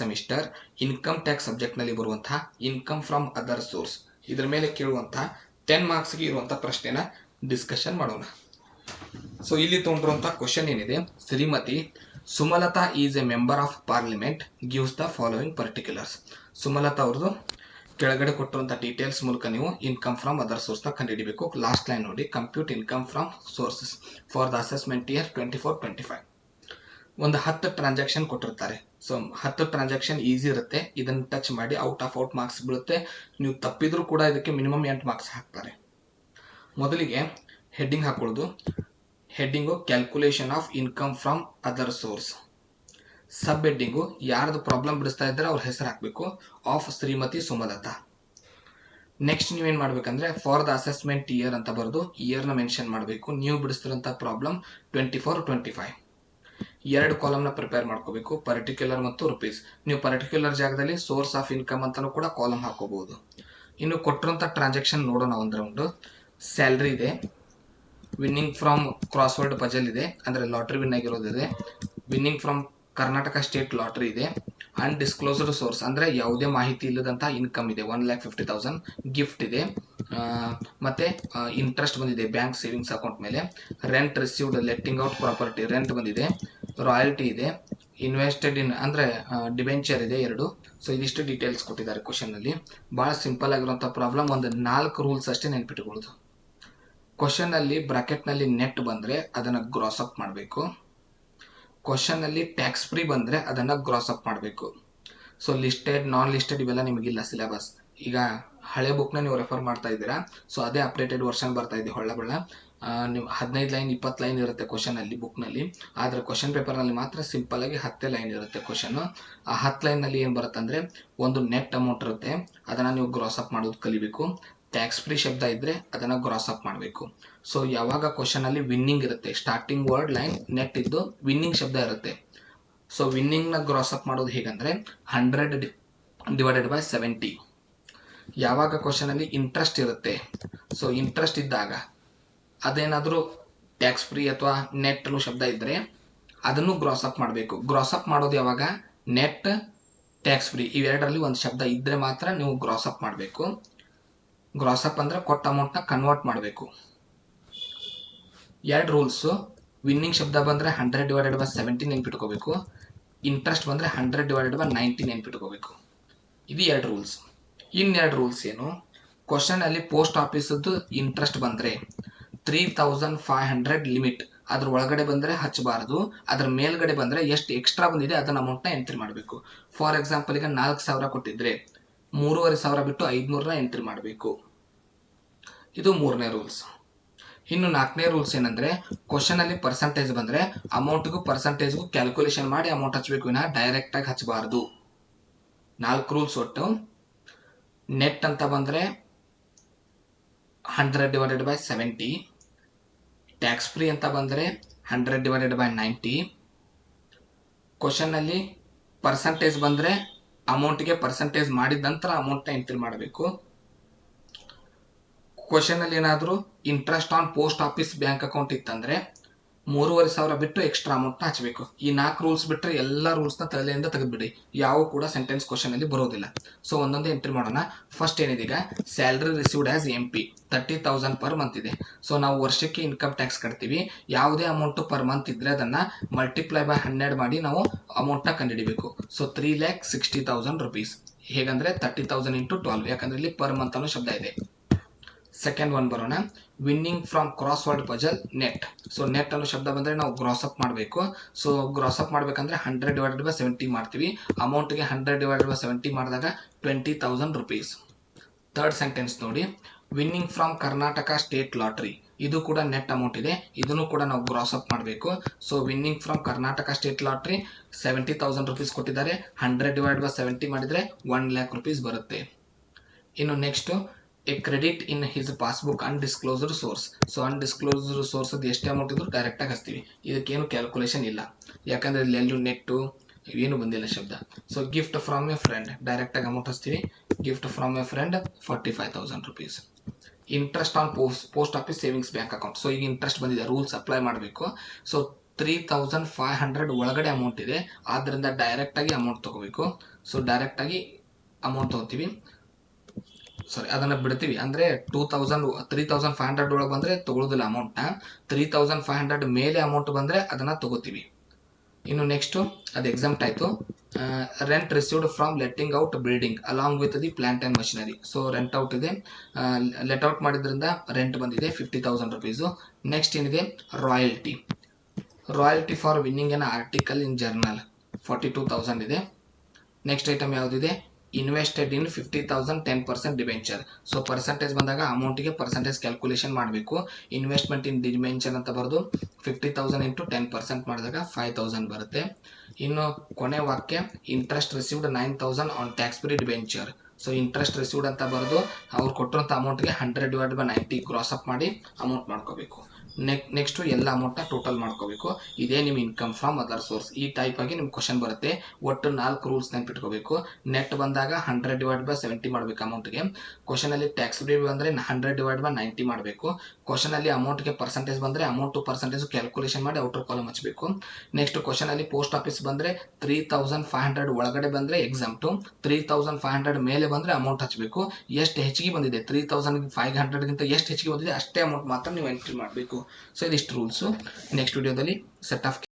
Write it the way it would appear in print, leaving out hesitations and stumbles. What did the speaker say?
Semester income tax ಸಬ್ಜೆಕ್ಟ್ನಲ್ಲಿ ಬರುವಂತಹ income from other source ಇದರ ಮೇಲೆ ಕೇಳುವಂತಹ 10 ಮಾರ್ಕ್ಸ್ಗೆ ಇರುವಂತಹ ಪ್ರಶ್ನೆನ ಡಿಸ್ಕಷನ್ ಮಾಡೋಣ. ಸೊ ಇಲ್ಲಿ ತೊಗೊಂಡಿರುವಂತಹ ಕ್ವಶನ್ ಏನಿದೆ, Shrimati Sumalatha is A member of parliament gives the following particulars. Sumalatha ಅವ್ರದ್ದು ಕೆಳಗಡೆ ಕೊಟ್ಟಿರುವಂಥ ಡೀಟೇಲ್ಸ್ ಮೂಲಕ ನೀವು ಇನ್ಕಮ್ ಫ್ರಮ್ ಅದರ್ ಸೋರ್ಸ್ನ ಕಂಡುಹಿಡಿಬೇಕು. ಲಾಸ್ಟ್ ಲೈನ್ ನೋಡಿ, compute income from sources for the assessment year 24-25. ಒಂದು 10 ಟ್ರಾನ್ಸಾಕ್ಷನ್ ಕೊಟ್ಟಿರ್ತಾರೆ. ಸೊ 10 ಟ್ರಾನ್ಸಾಕ್ಷನ್ ಈಸಿ ಇರುತ್ತೆ. ಇದನ್ನು ಟಚ್ ಮಾಡಿ ಔಟ್ ಮಾರ್ಕ್ಸ್ ಬೀಳುತ್ತೆ. ನೀವು ತಪ್ಪಿದ್ರೂ ಕೂಡ ಇದಕ್ಕೆ ಮಿನಿಮಮ್ 8 ಮಾರ್ಕ್ಸ್ ಹಾಕ್ತಾರೆ. ಮೊದಲಿಗೆ ಹೆಡ್ಡಿಂಗ್ ಹಾಕೊಳ್ಳೋದು. Heading calculation of income from other source. Sub heading ಯಾರ್ದು ಪ್ರಾಬ್ಲಮ್ ಬಿಡಿಸ್ತಾ ಇದ್ದಾರೆ ಅವ್ರ ಹೆಸರು ಹಾಕಬೇಕು, ಆಫ್ ಶ್ರೀಮತಿ ಸುಮಲತಾ. ನೆಕ್ಸ್ಟ್ ನೀವೇನು ಮಾಡ್ಬೇಕಂದ್ರೆ ಫಾರ್ ದ ಅಸೆಸ್ಮೆಂಟ್ ಇಯರ್ ಅಂತ ಬರೆದು ಇಯರ್ನ ಮೆನ್ಷನ್ ಮಾಡಬೇಕು. ನೀವು ಬಿಡಿಸ್ತಿರೋಂಥ ಪ್ರಾಬ್ಲಮ್ 24-25. 2 ಕಾಲಮ್ನ ಪ್ರಿಪೇರ್ ಮಾಡ್ಕೋಬೇಕು, ಪರ್ಟಿಕ್ಯುಲರ್ ಮತ್ತು ರುಪೀಸ್. ನೀವು ಪರ್ಟಿಕ್ಯುಲರ್ ಜಾಗದಲ್ಲಿ ಸೋರ್ಸ್ ಆಫ್ ಇನ್ಕಮ್ ಅಂತಾನೂ ಕೂಡ ಕಾಲಮ್ ಹಾಕೋಬಹುದು. ಇನ್ನು ಕೊಟ್ಟಿರೋಂಥ ಟ್ರಾನ್ಸಾಕ್ಷನ್ ನೋಡೋಣ. ಒಂದು ರೌಂಡು ಸ್ಯಾಲ್ರಿ ಇದೆ, ವಿನ್ನಿಂಗ್ ಫ್ರಮ್ ಕ್ರಾಸ್ವರ್ಡ್ ಪಜಲ್ ಇದೆ, ಅಂದರೆ ಲಾಟ್ರಿ ವಿನ್ ಆಗಿರೋದಿದೆ, winning from Karnataka state lottery ಇದೆ, ಅನ್ಡಿಸ್ಕ್ಲೋಸ್ಡ್ ಸೋರ್ಸ್ ಅಂದರೆ ಯಾವುದೇ ಮಾಹಿತಿ ಇಲ್ಲದಂಥ ಇನ್ಕಮ್ ಇದೆ 1,50,000, ಗಿಫ್ಟ್ ಇದೆ, ಮತ್ತು ಇಂಟ್ರೆಸ್ಟ್ ಬಂದಿದೆ ಬ್ಯಾಂಕ್ ಸೇವಿಂಗ್ಸ್ ಅಕೌಂಟ್ ಮೇಲೆ, rent received letting out property rent ಬಂದಿದೆ, ರಾಯಲ್ಟಿ ಇದೆ, ಇನ್ವೆಸ್ಟೆಡ್ ಇನ್ ಅಂದರೆ ಡಿಬೆಂಚರ್ ಇದೆ 2. ಸೊ ಇದಿಷ್ಟು ಡೀಟೇಲ್ಸ್ ಕೊಟ್ಟಿದ್ದಾರೆ ಕ್ವಶನಲ್ಲಿ. ಭಾಳ ಸಿಂಪಲ್ ಆಗಿರುವಂಥ ಪ್ರಾಬ್ಲಮ್. ಒಂದು 4 ರೂಲ್ಸ್ ಅಷ್ಟೇ ನೆನ್ಪಿಟ್ಕೊಳ್ಳೋದು. ಕ್ವಶನಲ್ಲಿ ಬ್ರಾಕೆಟ್ನಲ್ಲಿ ನೆಟ್ ಬಂದರೆ ಅದನ್ನು ಗ್ರಾಸ್ ಅಪ್ ಮಾಡಬೇಕು. ಕ್ವಶನಲ್ಲಿ ಟ್ಯಾಕ್ಸ್ ಫ್ರೀ ಬಂದರೆ ಅದನ್ನು ಗ್ರಾಸ್ ಅಪ್ ಮಾಡಬೇಕು. ಸೊ ಲಿಸ್ಟೆಡ್ ನಾನ್ ಲಿಸ್ಟೆಡ್ ಇವೆಲ್ಲ ನಿಮಗಿಲ್ಲ ಸಿಲೆಬಸ್. ಈಗ ಹಳೆ ಬುಕ್ನ ನೀವು ರೆಫರ್ ಮಾಡ್ತಾ ಇದ್ದೀರಾ. ಸೊ ಅದೇ ಅಪ್ಡೇಟೆಡ್ ವರ್ಷನ್ ಬರ್ತಾ ಇದೆ ಹೊಳ್ಳ ನೀವು 15 ಲೈನ್ 20 ಲೈನ್ ಇರುತ್ತೆ ಕ್ವಶನಲ್ಲಿ ಬುಕ್ನಲ್ಲಿ. ಆದರೆ ಕ್ವಶನ್ ಪೇಪರ್ನಲ್ಲಿ ಮಾತ್ರ ಸಿಂಪಲ್ ಆಗಿ 10 ಲೈನ್ ಇರುತ್ತೆ ಕ್ವಶನ್. ಆ 10 ಲೈನಲ್ಲಿ ಏನು ಬರುತ್ತೆ ಅಂದರೆ ಒಂದು ನೆಟ್ ಅಮೌಂಟ್ ಇರುತ್ತೆ, ಅದನ್ನು ನೀವು ಗ್ರಾಸ್ ಅಪ್ ಮಾಡೋದು ಕಲಿಬೇಕು. ಟ್ಯಾಕ್ಸ್ ಫ್ರೀ ಶಬ್ದ ಇದ್ದರೆ ಅದನ್ನು ಗ್ರಾಸ್ ಅಪ್ ಮಾಡಬೇಕು. ಸೊ ಯಾವಾಗ ಕ್ವಶನಲ್ಲಿ ವಿನ್ನಿಂಗ್ ಇರುತ್ತೆ, ಸ್ಟಾರ್ಟಿಂಗ್ ವರ್ಡ್ ಲೈನ್ ನೆಟ್ ಇದ್ದು ವಿನ್ನಿಂಗ್ ಶಬ್ದ ಇರುತ್ತೆ. ಸೊ ವಿನ್ನಿಂಗ್ನ ಗ್ರಾಸ್ ಅಪ್ ಮಾಡೋದು ಹೇಗಂದರೆ 100/70. ಯಾವಾಗ ಕ್ವಶನಲ್ಲಿ ಇಂಟ್ರೆಸ್ಟ್ ಇರುತ್ತೆ, ಸೊ ಇಂಟ್ರೆಸ್ಟ್ ಇದ್ದಾಗ ಅದೇನಾದರೂ ಟ್ಯಾಕ್ಸ್ ಫ್ರೀ ಅಥವಾ ನೆಟ್ ಅನ್ನೋ ಶಬ್ದ ಇದ್ದರೆ ಅದನ್ನು ಗ್ರಾಸ್ ಅಪ್ ಮಾಡಬೇಕು. ಗ್ರಾಸ್ ಅಪ್ ಮಾಡೋದು ಯಾವಾಗ, ನೆಟ್ ಟ್ಯಾಕ್ಸ್ ಫ್ರೀ ಇವೆರಡರಲ್ಲಿ ಒಂದು ಶಬ್ದ ಇದ್ದರೆ ಮಾತ್ರ ನೀವು ಗ್ರಾಸ್ ಅಪ್ ಮಾಡಬೇಕು. ಗ್ರಾಸ್ ಅಪ್ ಅಂದರೆ ಕೊಟ್ಟ ಅಮೌಂಟ್ನ ಕನ್ವರ್ಟ್ ಮಾಡಬೇಕು. 2 ರೂಲ್ಸು. ವಿನ್ನಿಂಗ್ ಶಬ್ದ ಬಂದರೆ 100/70 ನೆನ್ಪಿಟ್ಕೋಬೇಕು. ಇಂಟ್ರೆಸ್ಟ್ ಬಂದರೆ 100/90 ನೆನ್ಪಿಟ್ಕೋಬೇಕು. ಇದು 2 ರೂಲ್ಸ್. ಇನ್ನು 2 ರೂಲ್ಸ್ ಏನು, ಕ್ವಶನಲ್ಲಿ ಪೋಸ್ಟ್ ಆಫೀಸದ್ದು ಇಂಟ್ರೆಸ್ಟ್ ಬಂದರೆ 3,500 ಲಿಮಿಟ್, ಅದ್ರ ಒಳಗಡೆ ಬಂದರೆ ಹಚ್ಚಬಾರದು. ಅದ್ರ ಮೇಲ್ಗಡೆ ಬಂದರೆ ಎಷ್ಟು ಎಕ್ಸ್ಟ್ರಾ ಬಂದಿದೆ ಅದನ್ನ ಅಮೌಂಟ್ನ ಎಂಟ್ರಿ ಮಾಡಬೇಕು. ಫಾರ್ ಎಕ್ಸಾಂಪಲ್ ಈಗ 4,000 ಕೊಟ್ಟಿದ್ರೆ 3,500 ಬಿಟ್ಟು 500ನ ಎಂಟ್ರಿ ಮಾಡಬೇಕು. ಇದು 3ನೇ ರೂಲ್ಸ್. ಇನ್ನು 4ನೇ ರೂಲ್ಸ್ ಏನಂದರೆ ಕ್ವಶನಲ್ಲಿ ಪರ್ಸಂಟೇಜ್ ಬಂದರೆ ಅಮೌಂಟ್ಗೂ ಪರ್ಸಂಟೇಜ್ಗೂ ಕ್ಯಾಲ್ಕುಲೇಷನ್ ಮಾಡಿ ಅಮೌಂಟ್ ಹಚ್ಚಬೇಕು, ವಿನಃ ಡೈರೆಕ್ಟಾಗಿ ಹಚ್ಚಬಾರ್ದು. 4 ರೂಲ್ಸ್ ಒಟ್ಟು. ನೆಟ್ ಅಂತ ಬಂದರೆ 100/70, ಟ್ಯಾಕ್ಸ್ ಫ್ರೀ ಅಂತ ಬಂದರೆ 100/90, ಕ್ವಶನಲ್ಲಿ ಪರ್ಸಂಟೇಜ್ ಬಂದರೆ ಅಮೌಂಟ್ಗೆ ಪರ್ಸಂಟೇಜ್ ಮಾಡಿದ ನಂತರ ಅಮೌಂಟ್ನ ಎಂಟ್ರಿ ಮಾಡಬೇಕು. ಕ್ವಶನಲ್ಲಿ ಏನಾದರೂ interest on post office bank account ಇತ್ತಂದರೆ 3,500 ಬಿಟ್ಟು ಎಕ್ಸ್ಟ್ರಾ ಅಮೌಂಟ್ನ ಹಚ್ಚಬೇಕು. ಈ 4 ರೂಲ್ಸ್ ಬಿಟ್ಟರೆ ಎಲ್ಲ ರೂಲ್ಸ್ನ ತಲೆಯಿಂದ ತೆಗೆದುಬಿಡಿ, ಯಾವ ಕೂಡ ಸೆಂಟೆನ್ಸ್ ಕ್ವಶನಲ್ಲಿ ಬರೋದಿಲ್ಲ. ಸೊ ಒಂದೊಂದೇ ಎಂಟ್ರಿ ಮಾಡೋಣ. ಫಸ್ಟ್ ಏನಿದೆ, ಈಗ salary received as MP 30,000 per month ಇದೆ. ಸೊ ನಾವು ವರ್ಷಕ್ಕೆ ಇನ್ಕಮ್ ಟ್ಯಾಕ್ಸ್ ಕಟ್ತೀವಿ. ಯಾವುದೇ ಅಮೌಂಟು ಪರ್ ಮಂತ್ ಇದ್ದರೆ ಅದನ್ನು ಮಲ್ಟಿಪ್ಲೈ ಬೈ 12 ಮಾಡಿ ನಾವು ಅಮೌಂಟ್ನ ಕಂಡುಹಿಡಿಬೇಕು. So 3,60,000 rupees. ಹೇಗಂದರೆ 30,000 × 12, ಯಾಕಂದರೆ ಇಲ್ಲಿ ಪರ್ ಮಂತ್ ಅನ್ನೋ ಶಬ್ದ ಇದೆ. ಸೆಕೆಂಡ್ ಒನ್ ಬರೋಣ, winning from cross word puzzle net. So net ಅನ್ನೋ ಶಬ್ದ ಬಂದರೆ ನಾವು ಗ್ರಾಸ್ ಅಪ್ ಮಾಡಬೇಕು. ಸೊ ಗ್ರಾಸ್ ಅಪ್ ಮಾಡಬೇಕಂದ್ರೆ 100/70 ಮಾಡ್ತೀವಿ. ಅಮೌಂಟ್ಗೆ 100/70 ಮಾಡಿದಾಗ 20,000 rupees. ಥರ್ಡ್ ಸೆಂಟೆನ್ಸ್ ನೋಡಿ, winning from Karnataka state lottery. ಇದು ಕೂಡ ನೆಟ್ ಅಮೌಂಟ್ ಇದೆ, ಇದನ್ನು ಕೂಡ ನಾವು ಗ್ರಾಸ್ ಅಪ್ ಮಾಡಬೇಕು. So winning from Karnataka state lottery 70,000 rupees ಕೊಟ್ಟಿದ್ದಾರೆ. 100/70 ಮಾಡಿದರೆ 1,00,000 rupees ಬರುತ್ತೆ. ಇನ್ನು next, A credit in his passbook undisclosed source. So undisclosed source ಎಷ್ಟು ಅಮೌಂಟ್ ಇದ್ರು ಡೈರೆಕ್ಟಾಗಿ ಹಚ್ತೀವಿ, ಇದಕ್ಕೇನು ಕ್ಯಾಲ್ಕುಲೇಷನ್ ಇಲ್ಲ, ಯಾಕಂದರೆ ಇಲ್ಲಿ ಎಲ್ಲೂ ನೆಟ್ಟು ಏನು ಬಂದಿಲ್ಲ ಶಬ್ದ. So gift from A friend, ಡೈರೆಕ್ಟಾಗಿ ಅಮೌಂಟ್ ಹಚ್ತೀವಿ. Gift from A friend 45,000 rupees. Interest on post office savings bank account. So ಈಗ ಇಂಟ್ರೆಸ್ಟ್ ಬಂದಿದೆ, ರೂಲ್ಸ್ ಅಪ್ಲೈ ಮಾಡಬೇಕು. ಸೊ 3500 ಒಳಗಡೆ ಅಮೌಂಟ್ ಇದೆ, ಆದ್ದರಿಂದ ಡೈರೆಕ್ಟಾಗಿ ಅಮೌಂಟ್ ತೊಗೋಬೇಕು. ಸೊ ಡೈರೆಕ್ಟಾಗಿ ಅಮೌಂಟ್ ತೊಗೋತೀವಿ, ಸಾರಿ ಅದನ್ನು ಬಿಡ್ತೀವಿ. ಅಂದರೆ 3500 ಒಳಗೆ ಬಂದರೆ ತೊಗೊಳ್ಳೋದಿಲ್ಲ ಅಮೌಂಟ್ನ. 3500 ಮೇಲೆ ಅಮೌಂಟ್ ಬಂದರೆ ಅದನ್ನು ತೊಗೋತೀವಿ. ಇನ್ನು ನೆಕ್ಸ್ಟು ಅದು ಎಕ್ಸಾಮ್ಟ್ ಆಯಿತು. Rent received from letting out building along with the plant and machinery. So rent out ಇದೆ, ಲೆಟ್ ಔಟ್ ಮಾಡಿದ್ರಿಂದ ರೆಂಟ್ ಬಂದಿದೆ 50,000 ರುಪೀಸು. ನೆಕ್ಸ್ಟ್ ಏನಿದೆ, royalty for winning N article in journal 42,000 ಇದೆ. ನೆಕ್ಸ್ಟ್ ಐಟಮ್ ಯಾವುದಿದೆ, invested in 50,000 10% debenture. So percentage ಬಂದಾಗ ಅಮೌಂಟಿಗೆ percentage calculation ಮಾಡಬೇಕು. Investment in debenture ಅಂತ ಬರೆದು 50,000 ಇಂಟು 10% ಮಾಡಿದಾಗ 5,000 ಬರುತ್ತೆ. ಇನ್ನು ಕೊನೆ ವಾಕ್ಯ, interest received 9,000 on tax free debenture. So interest received ಅಂತ ಬರೆದು ಅವ್ರು ಕೊಟ್ಟಿರೋಂಥ ಅಮೌಂಟ್ಗೆ 100/90 ಕ್ರಾಸ್ ಅಪ್ ಮಾಡಿ ಅಮೌಂಟ್ ಮಾಡ್ಕೋಬೇಕು. ನೆಕ್ಸ್ಟು ಎಲ್ಲ ಅಮೌಂಟ್ನ ಟೋಟಲ್ ಮಾಡ್ಕೋಬೇಕು. ಇದೇ ನಿಮ್ಮ ಇನ್ಕಮ್ ಫ್ರಮ್ ಅದರ್ ಸೋರ್ಸ್. ಈ ಟೈಪ್ ಆಗಿ ನಿಮ್ಮ ಕ್ವಶನ್ ಬರುತ್ತೆ. ಒಟ್ಟು 4 ರೂಲ್ಸ್ ನೆನ್ಪಿಟ್ಕೋಬೇಕು. ನೆಟ್ ಬಂದಾಗ 100/70 ಮಾಡಬೇಕು ಅಮೌಂಟ್ಗೆ. ಕ್ವಶನಲ್ಲಿ ಟ್ಯಾಕ್ಸ್ ಫ್ರೀ ಬಂದರೆ 100/90 ಮಾಡಬೇಕು. ಕ್ವಶನಲ್ಲಿ ಅಮೌಂಟ್ಗೆ ಪರ್ಸೆಂಟೇಜ್ ಬಂದರೆ ಅಮೌಂಟ್ ಟು ಪರ್ಸೆಂಟೇಜ್ ಕ್ಯಾಲ್ಕುಲೇಷನ್ ಮಾಡಿ ಔಟರ್ ಕಾಲಮ್ ಹಚ್ಚಬೇಕು. ನೆಕ್ಸ್ಟ್ ಕ್ವಶನಲ್ಲಿ ಪೋಸ್ಟ್ ಆಫೀಸ್ ಬಂದರೆ 3500 ಒಳಗಡೆ ಬಂದರೆ ಎಕ್ಸಾಮ್ಟು, 3500 ಮೇಲೆ ಬಂದರೆ ಅಮೌಂಟ್ ಹಚ್ಚಬೇಕು. ಎಷ್ಟು ಹೆಚ್ಚಿಗೆ ಬಂದಿದೆ 3500ಗಿಂತ ಎಷ್ಟು ಹೆಚ್ಚಿಗೆ ಬಂದಿದೆ ಅಷ್ಟೇ ಅಮೌಂಟ್ ಮಾತ್ರ ನೀವು ಎಂಟ್ರಿ ಮಾಡಬೇಕು. ಸೊ ಇದಿಷ್ಟು ರೂಲ್ಸು. ನೆಕ್ಸ್ಟ್ ವಿಡಿಯೋದಲ್ಲಿ ಸೆಟ್ ಆಫ್